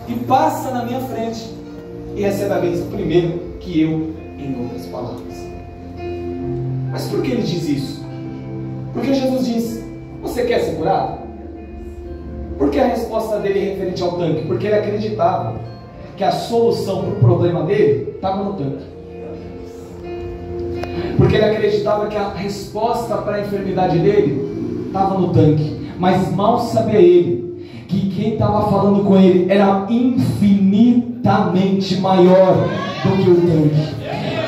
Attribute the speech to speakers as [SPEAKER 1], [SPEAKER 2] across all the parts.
[SPEAKER 1] e passa na minha frente e recebe a bênção primeiro que eu, em outras palavras. Mas por que ele diz isso? Porque Jesus diz: você quer ser curado? Por que a resposta dele é referente ao tanque? Porque ele acreditava que a solução para o problema dele estava no tanque. Porque ele acreditava que a resposta para a enfermidade dele estava no tanque. Mas mal sabia ele que quem estava falando com ele era infinitamente maior do que o tanque.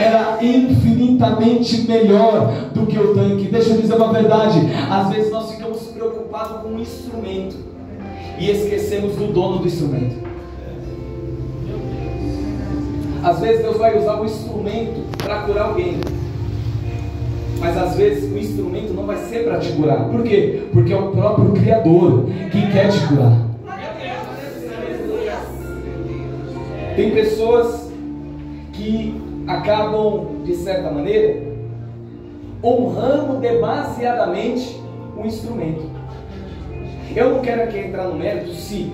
[SPEAKER 1] Era infinitamente melhor do que o tanque. Deixa eu dizer uma verdade: às vezes nós ficamos preocupados com um instrumento e esquecemos do dono do instrumento. Às vezes Deus vai usar o instrumento para curar alguém, mas às vezes o instrumento não vai ser para te curar. Por quê? Porque é o próprio Criador que quer te curar. Tem pessoas que acabam, de certa maneira, honrando demasiadamente o instrumento. Eu não quero aqui entrar no mérito se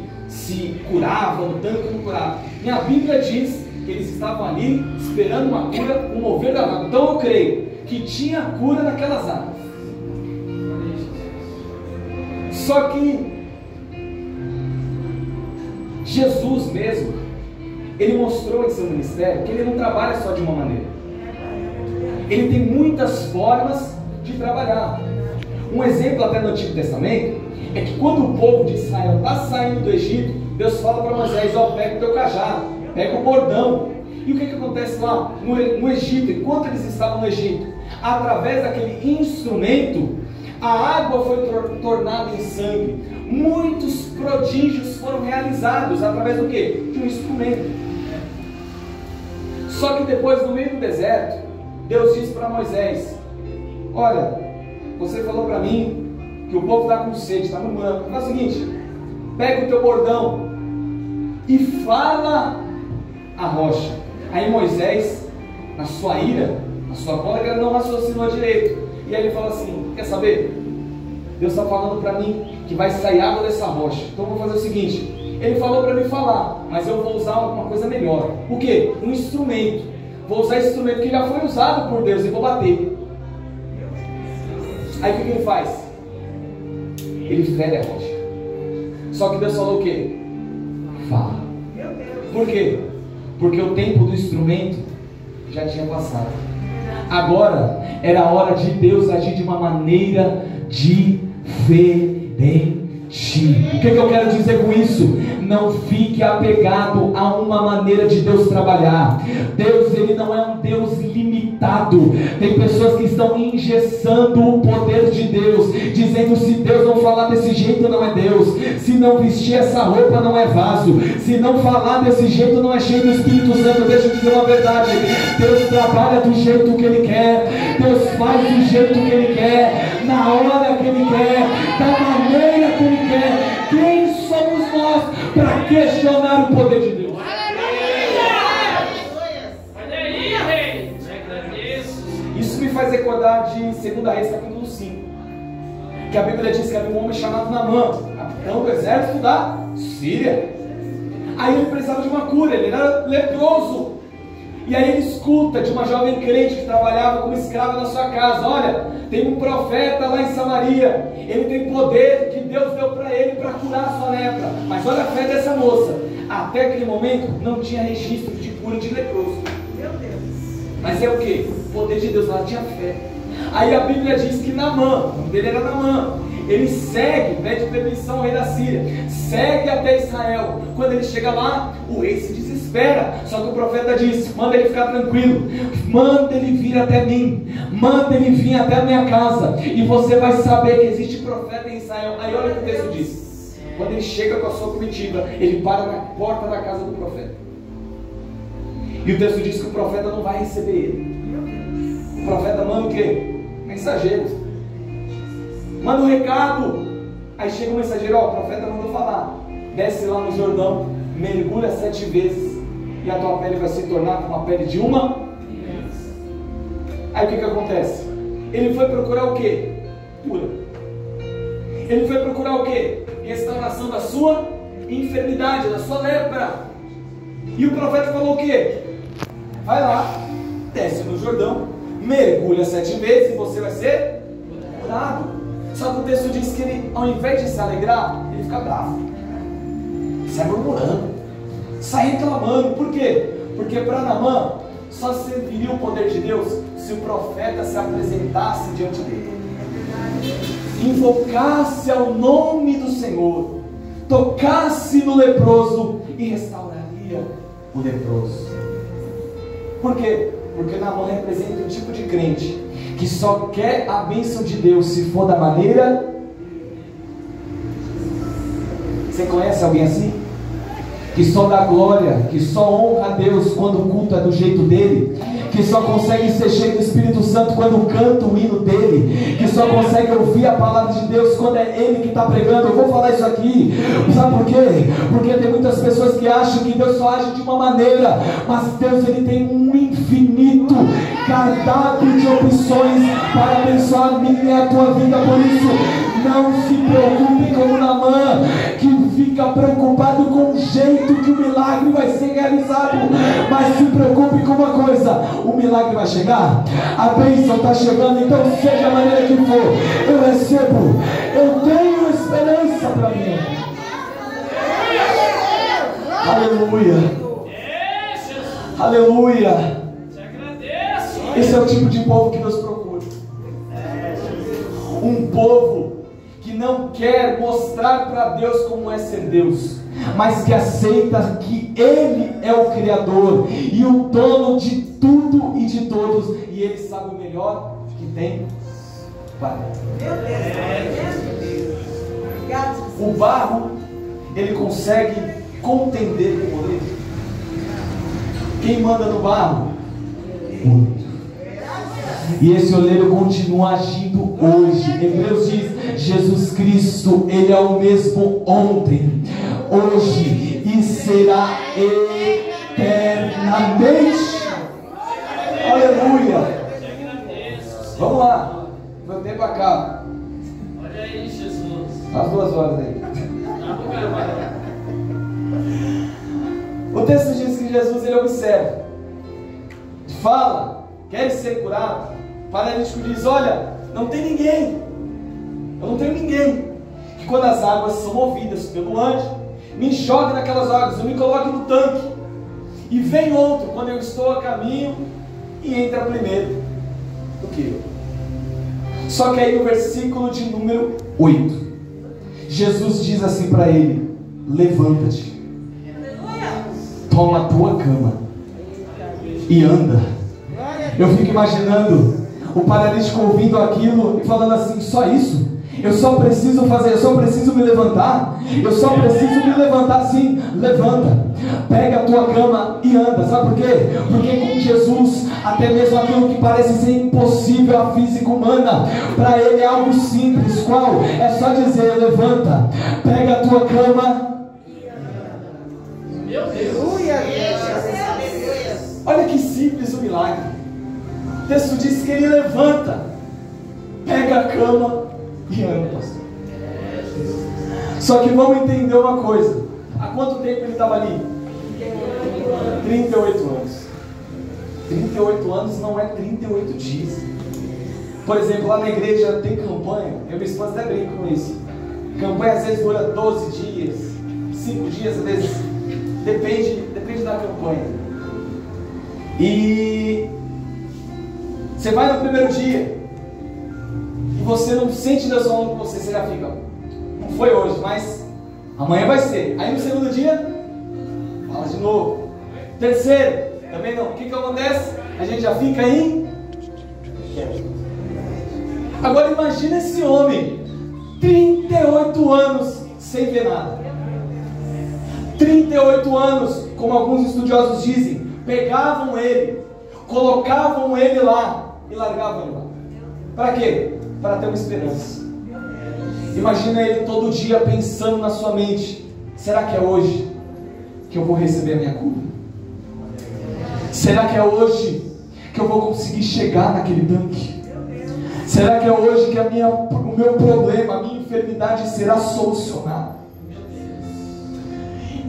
[SPEAKER 1] curava, no tanque ou não curava. Minha Bíblia diz que eles estavam ali esperando uma cura, um mover da água. Então eu creio que tinha cura naquelas águas. Só que Jesus mesmo, ele mostrou em seu ministério que ele não trabalha só de uma maneira. Ele tem muitas formas de trabalhar. Um exemplo até no Antigo Testamento é que quando o povo de Israel está saindo do Egito, Deus fala para Moisés: ó, pega o teu cajado, pega o bordão. E o que acontece lá no Egito? Enquanto eles estavam no Egito, através daquele instrumento, a água foi tornada em sangue. Muitos prodígios foram realizados através do quê? De um instrumento. Só que depois, no meio do deserto, Deus disse para Moisés: olha, você falou para mim que o povo está com sede, está murmurando. Faz o seguinte: pega o teu bordão e fala a rocha. Aí Moisés, na sua ira, na sua cólera, não raciocinou direito. E aí ele fala assim: quer saber? Deus está falando para mim que vai sair água dessa rocha. Então eu vou fazer o seguinte: ele falou para mim falar, mas eu vou usar uma coisa melhor. O quê? Um instrumento. Vou usar esse instrumento que já foi usado por Deus e vou bater. Aí o que ele faz? Ele fere a rocha. Só que Deus falou o quê? Fala. Por quê? Porque o tempo do instrumento já tinha passado. Agora era a hora de Deus agir de uma maneira diferente. O que eu quero dizer com isso? Não fique apegado a uma maneira de Deus trabalhar. Deus, ele não é um Deus limitado. Tem pessoas que estão engessando o poder de Deus, dizendo: se Deus não falar desse jeito, não é Deus. Se não vestir essa roupa, não é vaso. Se não falar desse jeito, não é cheio do Espírito Santo. Deixa eu dizer uma verdade: Deus trabalha do jeito que Ele quer. Deus faz do jeito que Ele quer, na hora que Ele quer, da maneira que Ele quer. Quem somos nós para questionar o poder de Deus? Isso me faz recordar de 2 Reis capítulo 5, que a Bíblia diz que havia um homem chamado Naamã, capitão do exército da Síria. Aí ele precisava de uma cura, ele era leproso. E aí ele escuta de uma jovem crente que trabalhava como escrava na sua casa: olha, tem um profeta lá em Samaria, ele tem poder que Deus deu para ele para curar a sua lepra. Mas olha a fé dessa moça: até aquele momento não tinha registro de cura de leproso. Meu Deus. Mas é o que? O poder de Deus, ela tinha fé. Aí a Bíblia diz que Naamã, o nome dele era Naamã, ele segue, pede permissão ao rei da Síria, segue até Israel. Quando ele chega lá, o rei se desespera. Só que o profeta diz: manda ele ficar tranquilo, manda ele vir até mim, manda ele vir até a minha casa, e você vai saber que existe profeta em Israel. Aí olha o que o texto diz: quando ele chega com a sua comitiva, ele para na porta da casa do profeta. E o texto diz que o profeta não vai receber ele. O profeta manda o quê? Mensageiros. Manda um recado. Aí chega o mensageiro: ó, o profeta mandou falar, desce lá no Jordão, mergulha 7 vezes e a tua pele vai se tornar como a pele de uma criança. Aí o que acontece? Ele foi procurar o quê? Cura. Ele foi procurar o quê? Restauração da sua enfermidade, da sua lepra. E o profeta falou o quê? Vai lá, desce no Jordão, mergulha 7 vezes e você vai ser curado. Só que o texto diz que ele, ao invés de se alegrar, ele fica bravo, sai murmurando, sai reclamando. Por quê? Porque para Naamã só serviria o poder de Deus se o profeta se apresentasse diante dele, invocasse ao nome do Senhor, tocasse no leproso e restauraria o leproso. Por quê? Porque Naamã representa um tipo de crente que só quer a bênção de Deus se for da maneira. Você conhece alguém assim? Que só dá glória, que só honra a Deus quando o culto é do jeito dele, que só consegue ser cheio do Espírito Santo quando canta o hino dele, que só consegue ouvir a palavra de Deus quando é ele que está pregando. Eu vou falar isso aqui, sabe por quê? Porque tem muitas pessoas que acham que Deus só age de uma maneira, mas Deus ele tem um infinito cardápio de opções para abençoar a minha e a tua vida. Por isso, não se preocupe como Naamã, que fica preocupado com o jeito que o milagre vai ser realizado, mas se preocupe com uma coisa: o milagre vai chegar, a bênção está chegando. Então seja a maneira que for, eu recebo, eu tenho esperança para mim. Aleluia, aleluia. Esse é o tipo de povo que Deus procura, um povo que não quer mostrar para Deus como é ser Deus, mas que aceita que Ele é o Criador e o dono de tudo e de todos, e Ele sabe o melhor que tem para ele. O barro, ele consegue contender com o oleiro. Quem manda no barro? O oleiro. E esse oleiro continua agindo hoje. Hebreus diz: Jesus Cristo, Ele é o mesmo ontem, hoje e será eternamente. Aleluia. Vamos lá, meu tempo acaba.
[SPEAKER 2] Olha aí, Jesus.
[SPEAKER 1] As 2 horas aí. O texto diz que Jesus ele observa, fala, quer ser curado. O paralítico diz: olha, não tem ninguém, eu não tenho ninguém que quando as águas são movidas pelo anjo, me jogue naquelas águas, eu me coloque no tanque, e vem outro quando eu estou a caminho e entra primeiro do que eu. Só que aí no versículo de número 8, Jesus diz assim para ele: levanta-te, toma a tua cama e anda. Eu fico imaginando o paralítico ouvindo aquilo e falando assim: só isso? Eu só preciso fazer, eu só preciso me levantar, eu só preciso me levantar. Sim, levanta, pega a tua cama e anda. Sabe por quê? Porque com Jesus, até mesmo aquilo que parece ser impossível à física humana, para Ele é algo simples. Qual? É só dizer: levanta, pega a tua cama.
[SPEAKER 2] Meu Deus.
[SPEAKER 1] Olha que simples o milagre. O texto diz que ele levanta, pega a cama e anda, pastor. Só que vamos entender uma coisa: há quanto tempo ele estava ali? 38 anos. 38 anos não é 38 dias. Por exemplo, lá na igreja tem campanha, eu e minha esposa até brinco com isso. Campanha às vezes dura 12 dias, 5 dias, às vezes depende da campanha. E você vai no primeiro dia e você não sente Deus falando com você, você já fica: não foi hoje, mas amanhã vai ser. Aí no segundo dia, fala de novo. Terceiro, também não. O que acontece? A gente já fica em... Agora imagina esse homem, 38 anos sem ver nada. 38 anos, como alguns estudiosos dizem, pegavam ele, colocavam ele lá e largavam ele lá. Para quê? Para ter uma esperança. Imagina ele todo dia pensando na sua mente: será que é hoje que eu vou receber a minha cura? Será que é hoje que eu vou conseguir chegar naquele tanque? Será que é hoje que o meu problema, a minha enfermidade será solucionada?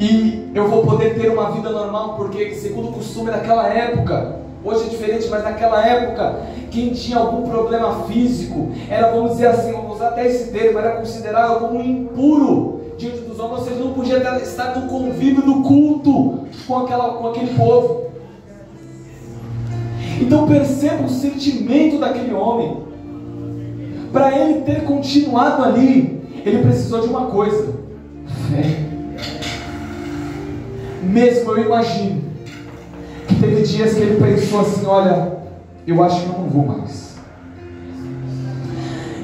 [SPEAKER 1] e eu vou poder ter uma vida normal, porque segundo o costume daquela época, hoje é diferente, mas naquela época, quem tinha algum problema físico era, vamos dizer assim, vamos usar até esse termo, era considerado como impuro diante dos homens, ou seja, não podia estar no convívio do culto com aquele povo. Então perceba o sentimento daquele homem. Para ele ter continuado ali, ele precisou de uma coisa: fé. Mesmo eu imagino que teve dias que ele pensou assim: olha, eu acho que eu não vou mais,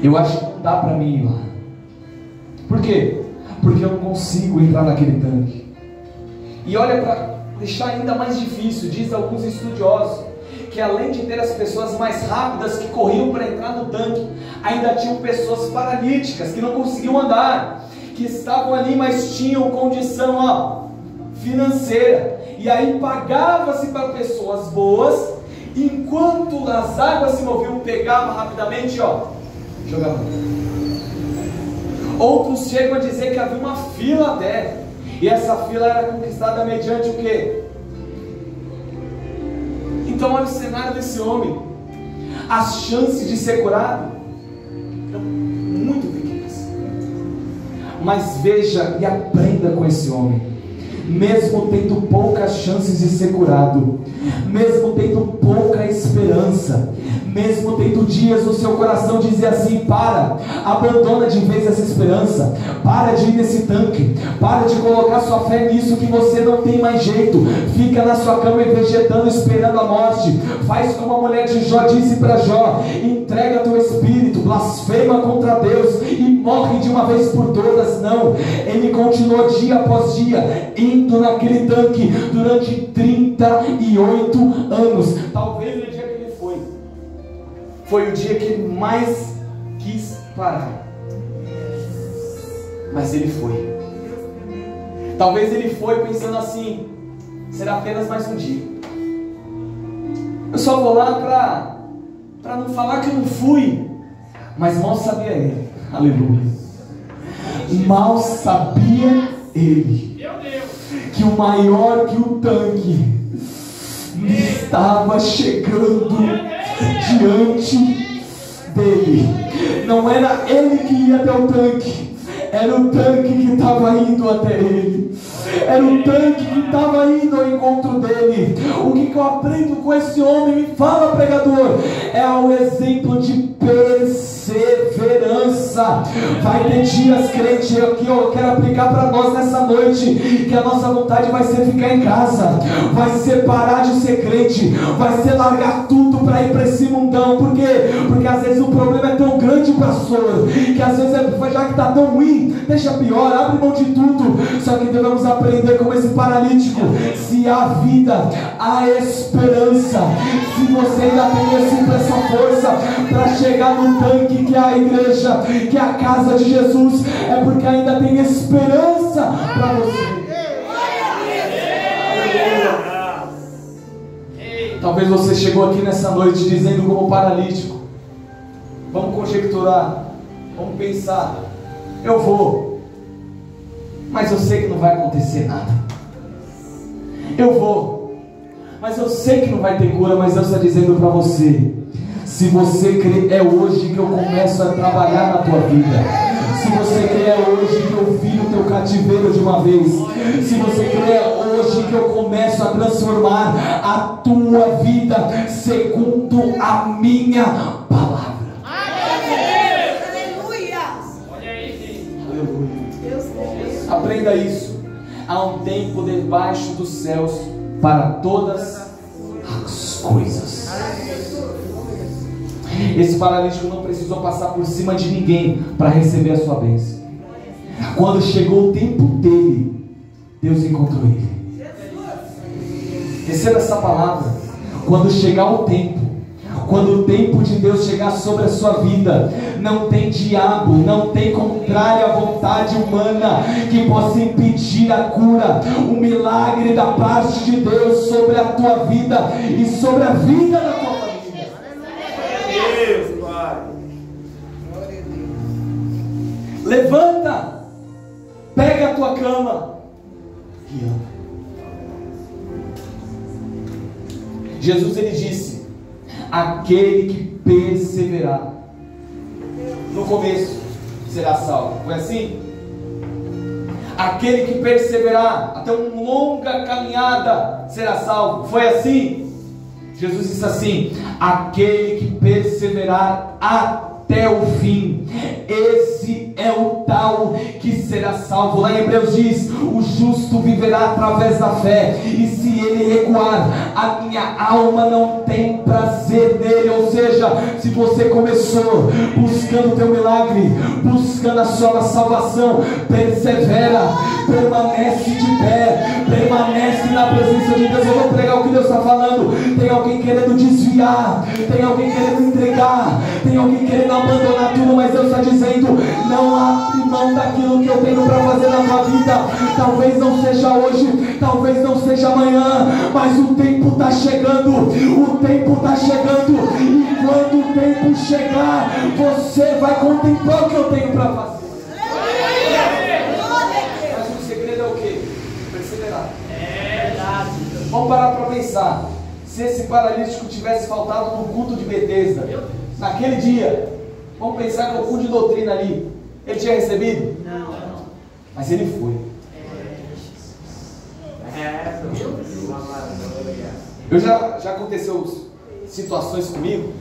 [SPEAKER 1] eu acho que não dá para mim ir lá. Por quê? Porque eu não consigo entrar naquele tanque. E olha, para deixar ainda mais difícil, diz alguns estudiosos, que além de ter as pessoas mais rápidas que corriam para entrar no tanque, ainda tinham pessoas paralíticas que não conseguiam andar, que estavam ali, mas tinham condição financeira, e aí pagava-se para pessoas boas, enquanto as águas se moviam, pegava rapidamente, jogava. Outros chegam a dizer que havia uma fila até, e essa fila era conquistada mediante o quê? Então olha o cenário desse homem. As chances de ser curado eram muito pequenas. Mas veja e aprenda com esse homem. Mesmo tendo poucas chances de ser curado, mesmo tendo pouca esperança, mesmo tendo dias no seu coração dizer assim: abandona de vez essa esperança, para de ir nesse tanque, para de colocar sua fé nisso que você não tem mais jeito, fica na sua cama e vegetando, esperando a morte. Faz como a mulher de Jó disse para Jó: entrega teu espírito, blasfema contra Deus e morre de uma vez por todas. Não, ele continuou dia após dia indo naquele tanque durante 38 anos. Talvez o dia que ele foi o dia que ele mais quis parar, mas ele foi. Talvez ele foi pensando assim: será apenas mais um dia, eu só vou lá para não falar que eu não fui. Mas mal sabia ele, aleluia, mal sabia ele que o maior que o tanque estava chegando diante dele. Não era ele que ia até o tanque, era o tanque que estava indo até ele. Era o tanque que estava indo ao encontro dele. O que eu aprendo com esse homem? Me fala, pregador. É o exemplo de perseverança. Vai ter dias, crente, aqui eu quero aplicar para nós nessa noite, que a nossa vontade vai ser ficar em casa, vai ser parar de ser crente, vai ser largar tudo para ir para esse mundão. Por quê? Porque às vezes o problema é tão grande, pastor, que às vezes já que está tão ruim, deixa pior, abre mão de tudo. Só que devemos aprender como esse paralítico: se há vida, há esperança. Se você ainda tem essa força para chegar no tanque que é a igreja, que é a casa de Jesus, é porque ainda tem esperança para você. Talvez você chegou aqui nessa noite dizendo como paralítico: vamos conjecturar, vamos pensar, eu vou, mas eu sei que não vai acontecer nada. Eu vou, mas eu sei que não vai ter cura. Mas Deus está dizendo para você: se você crê, é hoje que eu começo a trabalhar na tua vida. Se você crê, é hoje que eu viro o teu cativeiro de uma vez. Se você crê, é hoje que eu começo a transformar a tua vida segundo a minha palavra.
[SPEAKER 2] Aleluia! Olha aí,
[SPEAKER 1] aleluia. Aprenda isso. Há um tempo debaixo dos céus para todas as coisas. Esse paralítico não precisou passar por cima de ninguém para receber a sua bênção. Quando chegou o tempo dele, Deus encontrou ele. Receba essa palavra. Quando chegar o tempo, quando o tempo de Deus chegar sobre a sua vida, não tem diabo, não tem contrário à vontade humana que possa impedir a cura, o milagre da parte de Deus sobre a tua vida e sobre a vida da tua família. Deus, Pai. Levanta, pega a tua cama que ama. Jesus, ele disse: aquele que perseverar no começo será salvo. Foi assim? Aquele que perseverar até uma longa caminhada será salvo. Foi assim? Jesus disse assim: aquele que perseverar até o fim, esse é o tal que será salvo. Lá em Hebreus diz: o justo viverá através da fé, e se ele recuar, a minha alma não tem prazer nele. Ou seja, se você começou buscando o teu milagre, buscando a sua salvação, persevera, permanece de pé, permanece na presença de Deus. Eu vou pregar o que Deus está falando. Tem alguém querendo desviar, tem alguém querendo entregar, tem alguém querendo abandonar tudo, mas Deus está dizendo: não abre mão daquilo que eu tenho para fazer na tua vida. Talvez não seja hoje, talvez não seja amanhã, mas o tempo está chegando, o tempo está chegando, e quando o tempo chegar, você vai contemplar o que eu tenho para fazer. Mas o segredo é o quê? Perseverar.
[SPEAKER 2] É verdade.
[SPEAKER 1] Vamos parar para pensar. Se esse paralítico tivesse faltado no culto de Betesda, naquele dia, vamos pensar que é o culto de doutrina ali, ele tinha recebido?
[SPEAKER 2] Não.
[SPEAKER 1] Mas ele foi. Eu já aconteceu situações comigo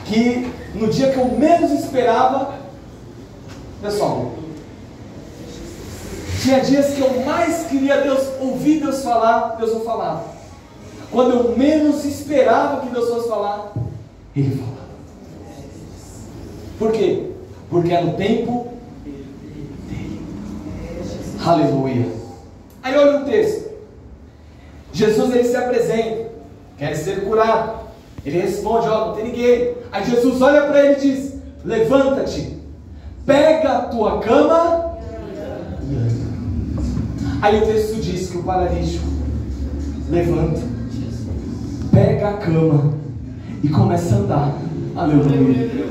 [SPEAKER 1] que no dia que eu menos esperava, pessoal, tinha dias que eu mais queria ouvir Deus falar, Deus não falava. Quando eu menos esperava que Deus fosse falar, Ele falava. Por quê? Porque é no tempo dele. Aleluia. Aí olha o texto. Jesus, ele se apresenta, quer ser curado. Ele responde: ó, não tem ninguém. Aí Jesus olha para ele e diz: levanta-te, pega a tua cama e anda. Aí o texto diz que o paralítico levanta, pega a cama e começa a andar. Aleluia.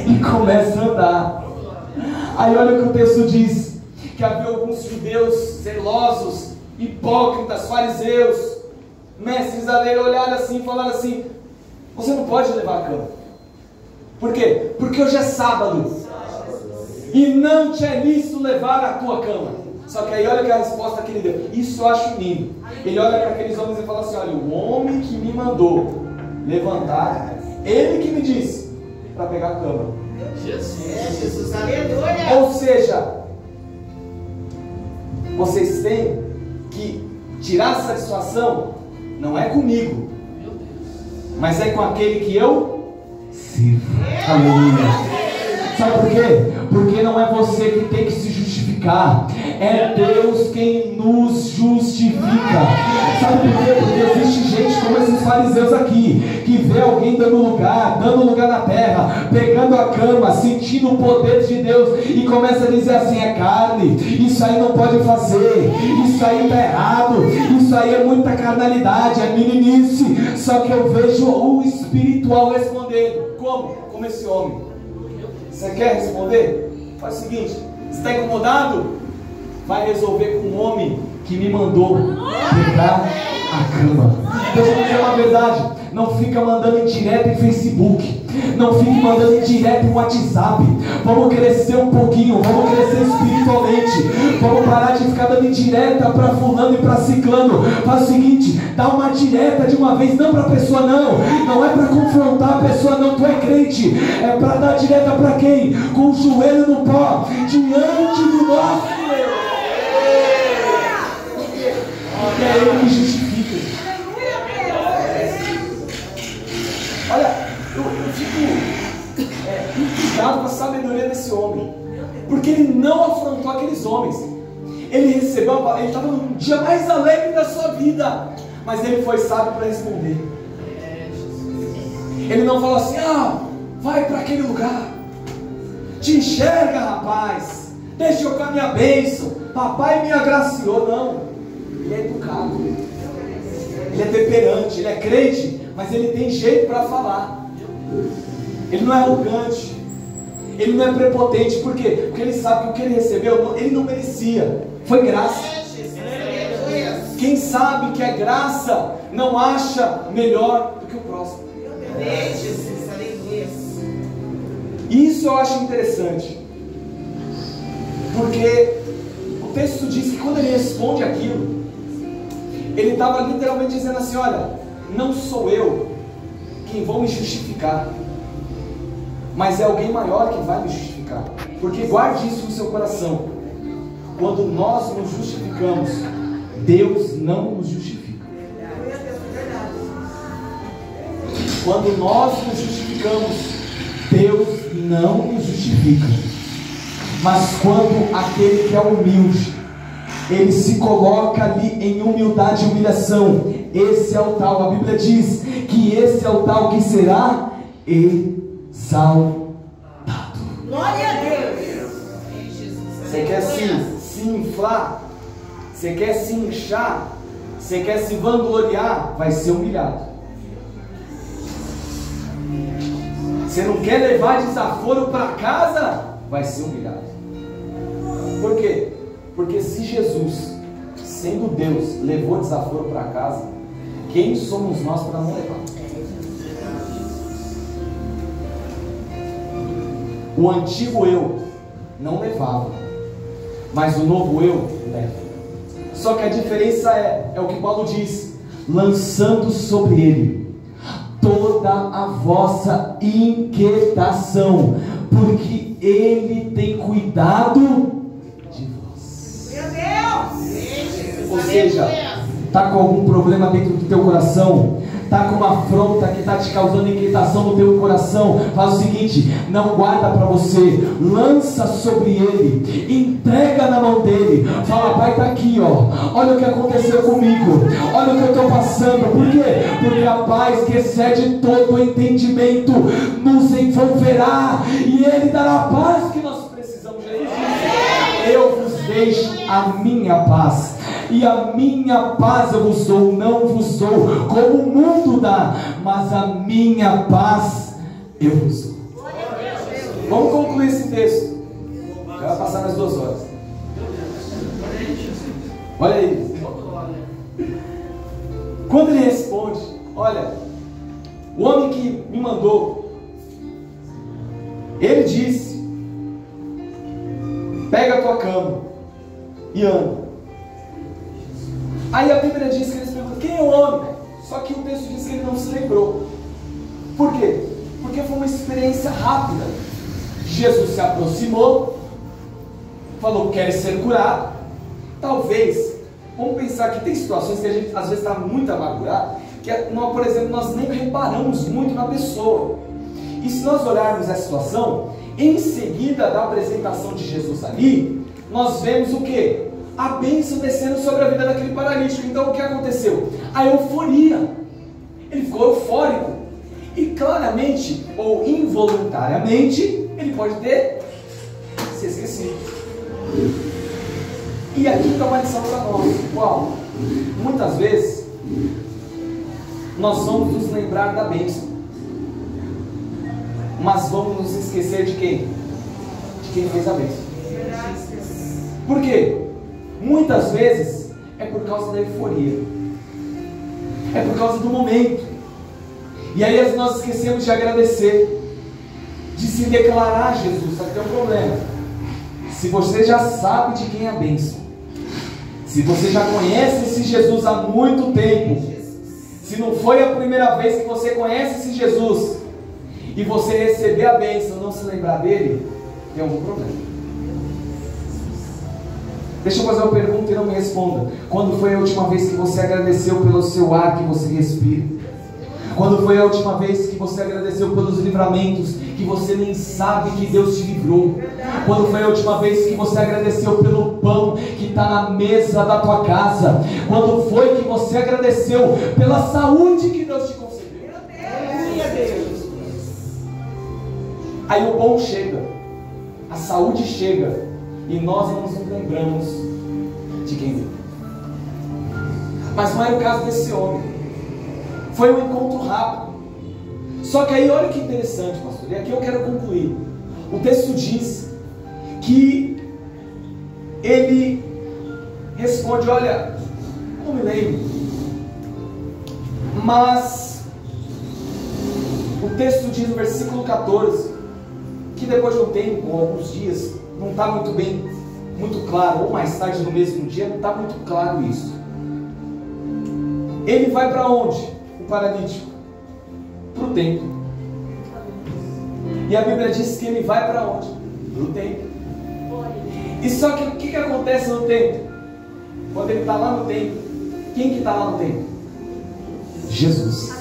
[SPEAKER 1] E começa a andar. Aí olha o que o texto diz: que havia alguns judeus zelosos, hipócritas, fariseus, mestres da lei, olharam assim e falaram assim: você não pode levar a cama. Por quê? Porque hoje é sábado e não te é lícito levar a tua cama. Só que aí olha que a resposta que ele deu. Isso eu acho lindo. Ele olha para aqueles homens e fala assim: olha, o homem que me mandou levantar, ele que me disse para pegar a cama.
[SPEAKER 2] Jesus, aleluia.
[SPEAKER 1] Ou seja, vocês têm que tirar a satisfação, não é comigo, mas é com aquele que eu sirvo. Aleluia. Sabe por quê? Porque não é você que tem que se justificar, é Deus quem nos justifica. Sabe por quê? Porque existe gente como esses fariseus aqui, que vê alguém dando lugar na terra, pegando a cama, sentindo o poder de Deus, e começa a dizer assim: é carne, isso aí não pode fazer, isso aí está errado, isso aí é muita carnalidade, é meninice. Só que eu vejo o espiritual respondendo. Como esse homem. Você quer responder? Faz o seguinte: está incomodado? Vai resolver com um homem que me mandou pegar a cama. Deixa eu dizer uma verdade: não fica mandando indireta em Facebook, não fique mandando indireta em WhatsApp. Vamos crescer um pouquinho, vamos crescer espiritualmente, vamos parar de ficar dando indireta para fulano e para ciclano. Faz o seguinte: dá uma direta de uma vez, não para a pessoa, não é para confrontar a pessoa, não. Tu é crente, é para dar direta para quem? Com o joelho no pó, diante do nosso Deus. E é Ele que justifica. Olha, eu fico intrigado com a sabedoria desse homem, porque ele não afrontou aqueles homens. Ele recebeu, ele estava no dia mais alegre da sua vida, mas ele foi sábio para responder. Ele não falou assim: vai para aquele lugar, te enxerga, rapaz, deixa eu com a minha bênção, papai me agraciou. Não, ele é educado, ele é temperante, ele é crente, mas ele tem jeito para falar. Ele não é arrogante, ele não é prepotente. Por quê? Porque ele sabe que o que ele recebeu, ele não merecia, foi graça. Quem sabe que a graça não acha melhor do que o próximo.
[SPEAKER 2] Jesus, aleluia.
[SPEAKER 1] Isso eu acho interessante, porque o texto diz que quando ele responde aquilo, ele estava literalmente dizendo assim: olha, não sou eu quem vou me justificar, mas é alguém maior que vai me justificar. Porque guarde isso no seu coração: quando nós nos justificamos, Deus não nos justifica. Quando nós nos justificamos, Deus não nos justifica. Mas quando aquele que é humilde, ele se coloca ali em humildade e humilhação, esse é o tal, a Bíblia diz que esse é o tal que será exaltado.
[SPEAKER 2] Glória a Deus.
[SPEAKER 1] Você quer se inflar? Você quer se inchar? Você quer se vangloriar? Vai ser humilhado. Você não quer levar desaforo para casa? Vai ser humilhado. Por quê? Porque se Jesus, sendo Deus, levou desaforo para casa, quem somos nós para não levar? O antigo eu não levava, mas o novo eu leva. Só que a diferença é o que Paulo diz: lançando sobre ele toda a vossa inquietação, porque ele tem cuidado de vós.
[SPEAKER 2] Meu Deus!
[SPEAKER 1] Ou seja, está com algum problema dentro do teu coração? Está com uma afronta que está te causando inquietação no teu coração? Faz o seguinte: não guarda para você, lança sobre ele, entrega na mão dele, fala: Pai, está aqui, ó, olha o que aconteceu comigo, olha o que eu estou passando. Por quê? Porque a paz que excede todo o entendimento nos envolverá, e ele dará a paz que nós precisamos. Jesus disse: eu vos deixo a minha paz, e a minha paz eu vos dou, não vos dou como o mundo dá, mas a minha paz eu vos dou. Vamos concluir esse texto. Já vai passar mais 2 horas. Olha aí. Quando ele responde: olha, o homem que me mandou, ele disse: pega a tua cama e anda. Aí a Bíblia diz que eles perguntam: quem é o homem? Só que o texto diz que ele não se lembrou. Por quê? Porque foi uma experiência rápida. Jesus se aproximou, falou: quer ser curado? Talvez, vamos pensar que tem situações que a gente às vezes está muito amargurado, que nós, por exemplo, nós nem reparamos muito na pessoa. E se nós olharmos a situação, em seguida da apresentação de Jesus ali, nós vemos o quê? A bênção descendo sobre a vida daquele paralítico. Então o que aconteceu? A euforia. Ele ficou eufórico. E claramente, ou involuntariamente, ele pode ter se esquecido. E aqui está uma lição para nós. Qual? Muitas vezes nós vamos nos lembrar da bênção, mas vamos nos esquecer de quem? De quem fez a bênção. Por quê? Muitas vezes é por causa da euforia, é por causa do momento, e aí nós esquecemos de agradecer, de se declarar a Jesus. Só que tem um problema: se você já sabe de quem é a bênção, se você já conhece esse Jesus há muito tempo, se não foi a primeira vez que você conhece esse Jesus, e você receber a bênção e não se lembrar dele, tem algum problema. Deixa eu fazer uma pergunta e não me responda. Quando foi a última vez que você agradeceu pelo seu ar que você respira? Quando foi a última vez que você agradeceu pelos livramentos que você nem sabe que Deus te livrou? Quando foi a última vez que você agradeceu pelo pão que está na mesa da tua casa? Quando foi que você agradeceu pela saúde que Deus te concedeu? Aí o bom chega, a saúde chega, e nós não nos lembramos de quem veio. Mas não era o caso desse homem. Foi um encontro rápido. Só que aí olha que interessante, pastor, e aqui eu quero concluir. O texto diz que ele responde: olha, Não me lembro. Mas o texto diz no versículo 14 que depois de um tempo, ou alguns dias, não está muito claro, ou mais tarde no mesmo dia, não está muito claro isso. Ele vai para onde? O paralítico? Para o templo. E a Bíblia diz que ele vai para onde? Para o templo. E só que o que acontece no templo? Quando ele está lá no templo, quem que está lá no templo? Jesus.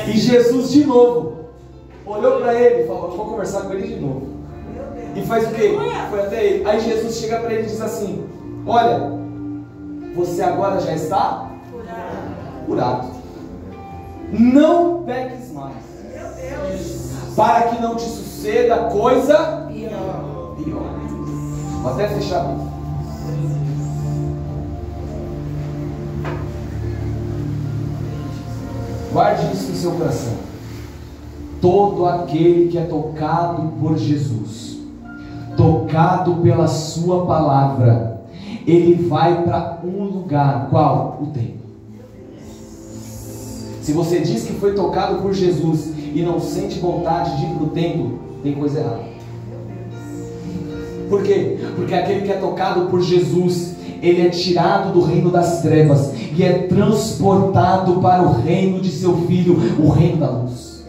[SPEAKER 1] E Jesus de novo olhou para ele e falou: vou conversar com ele de novo. E faz o quê? Foi até ele. Aí Jesus chega para ele e diz assim: olha, você agora já está curado. Não peques mais, para que não te suceda coisa pior. Vou até fechar. Guarde isso no seu coração. Todo aquele que é tocado por Jesus, tocado pela sua palavra, ele vai para um lugar. Qual? O templo. Se você diz que foi tocado por Jesus e não sente vontade de ir para o templo, tem coisa errada. Por quê? Porque aquele que é tocado por Jesus, ele é tirado do reino das trevas e é transportado para o reino de seu Filho, o reino da luz.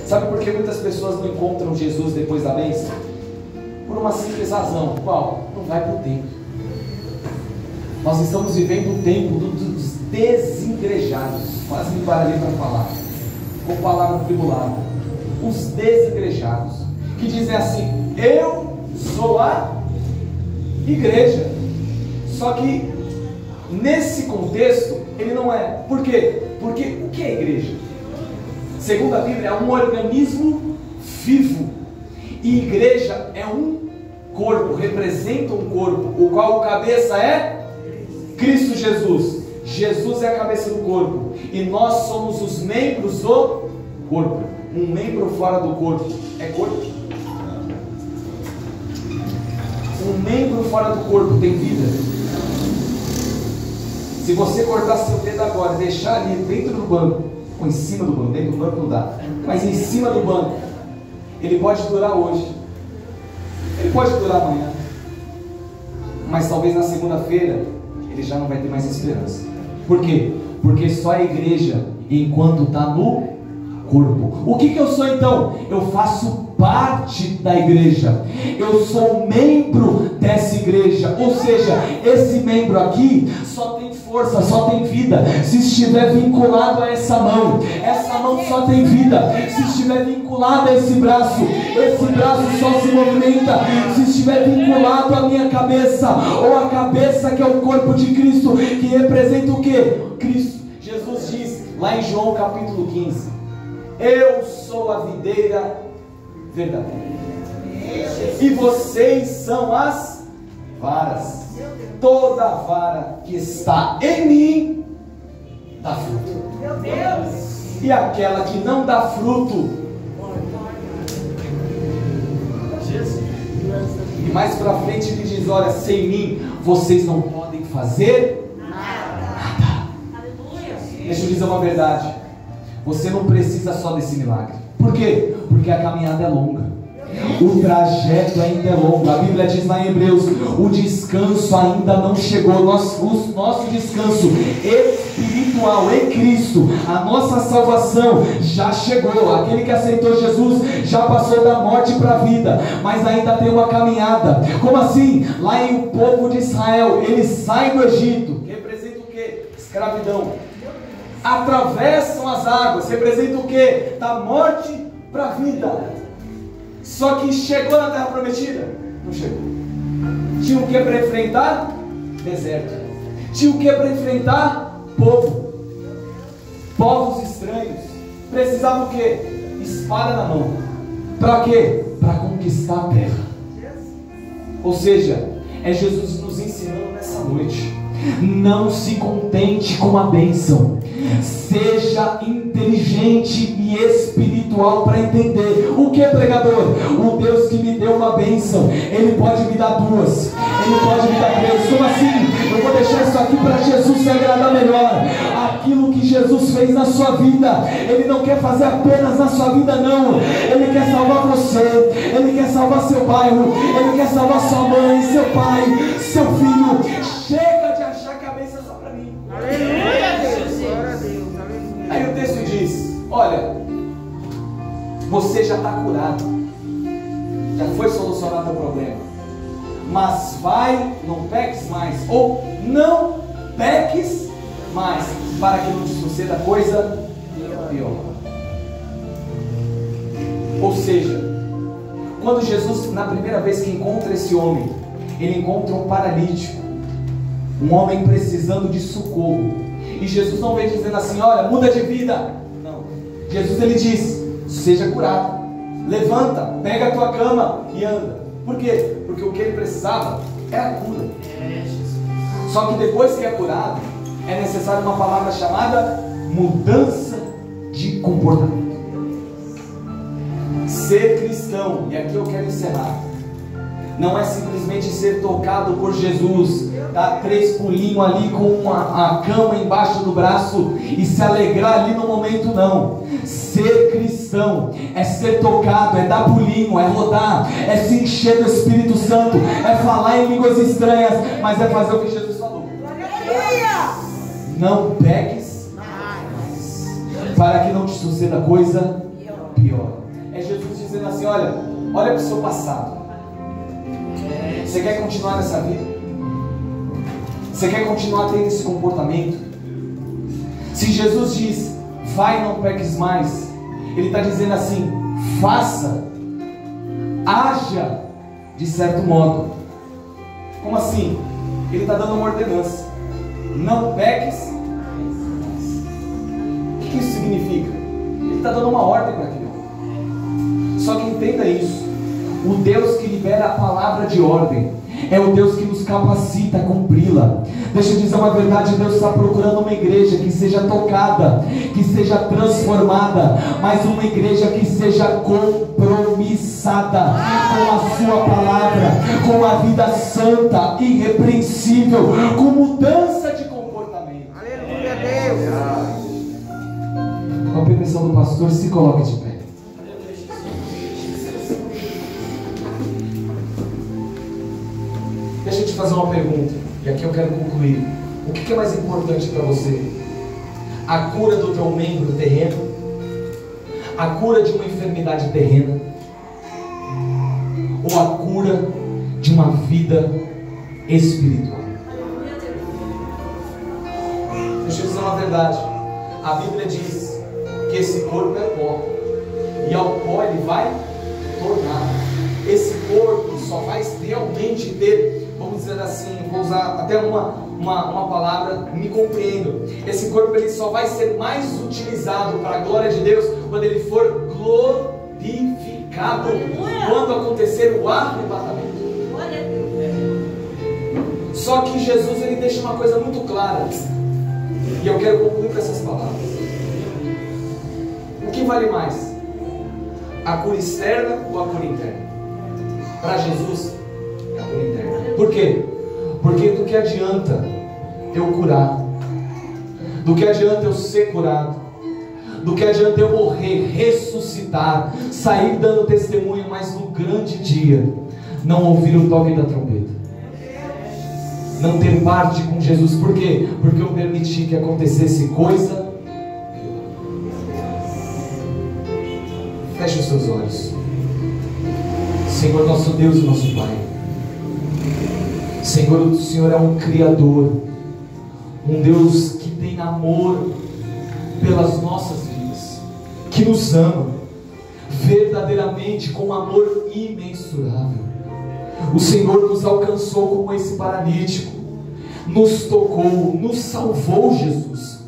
[SPEAKER 1] Sabe por que muitas pessoas não encontram Jesus depois da bênção? Por uma simples razão. Qual? Não vai para o templo. Nós estamos vivendo o tempo dos desigrejados. Quase me baralhei para falar, com palavra tribulada. Os desigrejados, que dizem assim: eu sou a igreja. Só que nesse contexto ele não é. Por quê? Porque o que é igreja? Segundo a Bíblia, é um organismo vivo. E igreja é um corpo, representa um corpo, o qual o cabeça é Cristo Jesus. Jesus é a cabeça do corpo e nós somos os membros do corpo. Um membro fora do corpo é corpo? Um membro fora do corpo tem vida? Se você cortar seu dedo agora e deixar ali dentro do banco, ou em cima do banco, dentro do banco não dá, mas em cima do banco, ele pode durar hoje, ele pode durar amanhã, mas talvez na segunda-feira ele já não vai ter mais esperança. Por quê? Porque só a igreja enquanto está no corpo. O que eu sou então? Eu faço parte da igreja, eu sou membro dessa igreja, ou seja, esse membro aqui só tem força, só tem vida se estiver vinculado a essa mão só tem vida se estiver vinculado a esse braço só se movimenta se estiver vinculado à minha cabeça, ou a cabeça que é o corpo de Cristo, que representa o que? Cristo. Jesus diz lá em João capítulo 15: eu sou a videira verdadeira e vocês são as varas. Toda vara que está em mim dá fruto, meu Deus, e aquela que não dá fruto, e mais para frente ele diz: olha, sem mim vocês não podem fazer nada. Deixa eu dizer uma verdade: você não precisa só desse milagre. Por quê? Porque a caminhada é longa, o trajeto ainda é longo. A Bíblia diz lá em Hebreus: o descanso ainda não chegou. O nosso descanso espiritual em Cristo, a nossa salvação já chegou. Aquele que aceitou Jesus já passou da morte para a vida, mas ainda tem uma caminhada. Como assim? Lá em o povo de Israel, ele sai do Egito, que representa o que? Escravidão. Atravessam as águas, representa o que? Da morte para a vida. Só que chegou na terra prometida? Não chegou. Tinha o que para enfrentar? Deserto. Tinha o que para enfrentar? Povos estranhos. Precisava o que? Espada na mão. Para quê? Para conquistar a terra. Ou seja, é Jesus nos ensinando nessa noite Não se contente com a bênção. Seja inteligente e espiritual para entender. O que, pregador? O Deus que me deu uma bênção, Ele pode me dar duas, Ele pode me dar três. Como assim? Eu vou deixar isso aqui para Jesus se agradar melhor. Aquilo que Jesus fez na sua vida, Ele não quer fazer apenas na sua vida, não. Ele quer salvar você, Ele quer salvar seu bairro, Ele quer salvar sua mãe, seu pai, seu filho. Chega de achar que a bênção é só para mim.
[SPEAKER 2] Aleluia, Deus. Glória a Deus. Aleluia.
[SPEAKER 1] Aí o texto diz: olha, você já está curado, já foi solucionado o problema, mas vai, não peques mais, ou não peques mais, para que não te suceda coisa pior. Ou seja, quando Jesus, na primeira vez que encontra esse homem, ele encontra um paralítico, um homem precisando de socorro, e Jesus não vem dizendo assim: olha, muda de vida. Não, Jesus ele diz: seja curado, levanta, pega a tua cama e anda. Por quê? Porque o que ele precisava era cura. Só que depois que é curado, é necessário uma palavra chamada mudança de comportamento. Ser cristão, e aqui eu quero encerrar, não é simplesmente ser tocado por Jesus, dar 3 pulinhos ali com a cama embaixo do braço e se alegrar ali no momento, não. Ser cristão é ser tocado, é dar pulinho, é rodar, é se encher do Espírito Santo, é falar em línguas estranhas, mas é fazer o que Jesus falou. Não peques mais, para que não te suceda coisa pior. É Jesus dizendo assim: olha para o seu passado. Você quer continuar nessa vida? Você quer continuar tendo esse comportamento? Se Jesus diz: vai, não peques mais, Ele está dizendo assim: faça, haja de certo modo. Como assim? Ele está dando uma ordenança: não peques mais. O que isso significa? Ele está dando uma ordem para aquele homem. Só que entenda isso: o Deus que libera a palavra de ordem é o Deus que nos capacita a cumpri-la. Deixa eu dizer uma verdade: Deus está procurando uma igreja que seja tocada, que seja transformada, mas uma igreja que seja compromissada com a sua palavra, com a vida santa, irrepreensível, com mudança de comportamento.
[SPEAKER 2] Aleluia, Deus.
[SPEAKER 1] Com a permissão do pastor, se coloque de pé. Deixa eu te fazer uma pergunta, e aqui eu quero concluir. O que é mais importante para você? A cura do teu membro terreno? A cura de uma enfermidade terrena? Ou a cura de uma vida espiritual? Deixa eu dizer uma verdade. A Bíblia diz que esse corpo é pó, e ao pó ele vai tornar. Esse corpo só vai realmente ter, vamos dizer assim, vou usar até uma palavra, me compreendo. Esse corpo ele só vai ser mais utilizado para a glória de Deus quando ele for glorificado, quando acontecer o arrebatamento. Só que Jesus ele deixa uma coisa muito clara, e eu quero concluir com essas palavras. O que vale mais? A cura externa ou a cura interna? Para Jesus é a cura interna. Por quê? Porque do que adianta eu curar? Do que adianta eu ser curado? Do que adianta eu morrer, ressuscitar, sair dando testemunho, mas no grande dia não ouvir o toque da trombeta, não ter parte com Jesus? Por quê? Porque eu permiti que acontecesse coisa. Feche os seus olhos. Senhor, nosso Deus e nosso Pai, Senhor, o Senhor é um Criador, um Deus que tem amor pelas nossas vidas, que nos ama verdadeiramente com amor imensurável. O Senhor nos alcançou como esse paralítico, nos tocou, nos salvou, Jesus,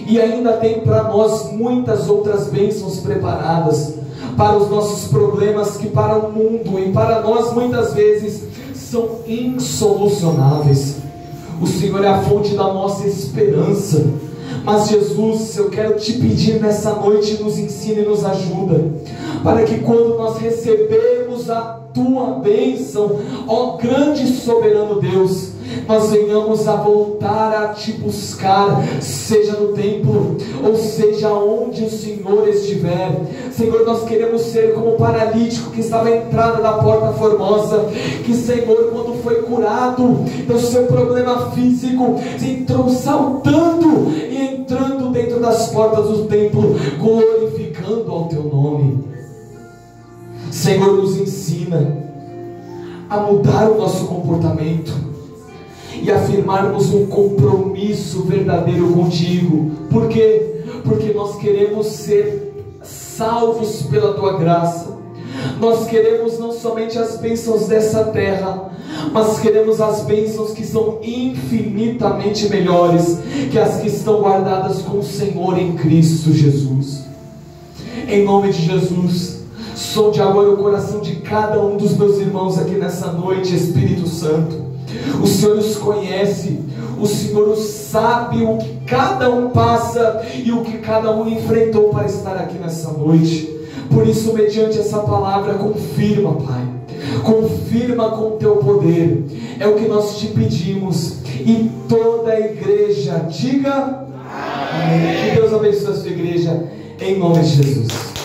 [SPEAKER 1] e ainda tem para nós muitas outras bênçãos preparadas para os nossos problemas, que para o mundo e para nós muitas vezes são insolucionáveis. O Senhor é a fonte da nossa esperança. Mas Jesus, eu quero te pedir nessa noite, nos ensina e nos ajuda, para que quando nós recebemos a tua bênção, ó grande e soberano Deus, nós venhamos a voltar a te buscar, seja no templo, ou seja onde o Senhor estiver. Senhor, nós queremos ser como o paralítico que estava à entrada da porta formosa, que Senhor, quando foi curado do seu problema físico, entrou saltando e entrando dentro das portas do templo, glorificando ao teu nome. Senhor, nos ensina a mudar o nosso comportamento e afirmarmos um compromisso verdadeiro contigo. Por quê? Porque nós queremos ser salvos pela tua graça. Nós queremos não somente as bênçãos dessa terra, mas queremos as bênçãos que são infinitamente melhores que as que estão guardadas com o Senhor em Cristo Jesus. Em nome de Jesus, sonde agora o coração de cada um dos meus irmãos aqui nessa noite, Espírito Santo. O Senhor os conhece, o Senhor os sabe o que cada um passa e o que cada um enfrentou para estar aqui nessa noite. Por isso, mediante essa palavra, confirma, Pai, confirma com o teu poder. É o que nós te pedimos, e toda a igreja diga amém. Que Deus abençoe a sua igreja, em nome de Jesus.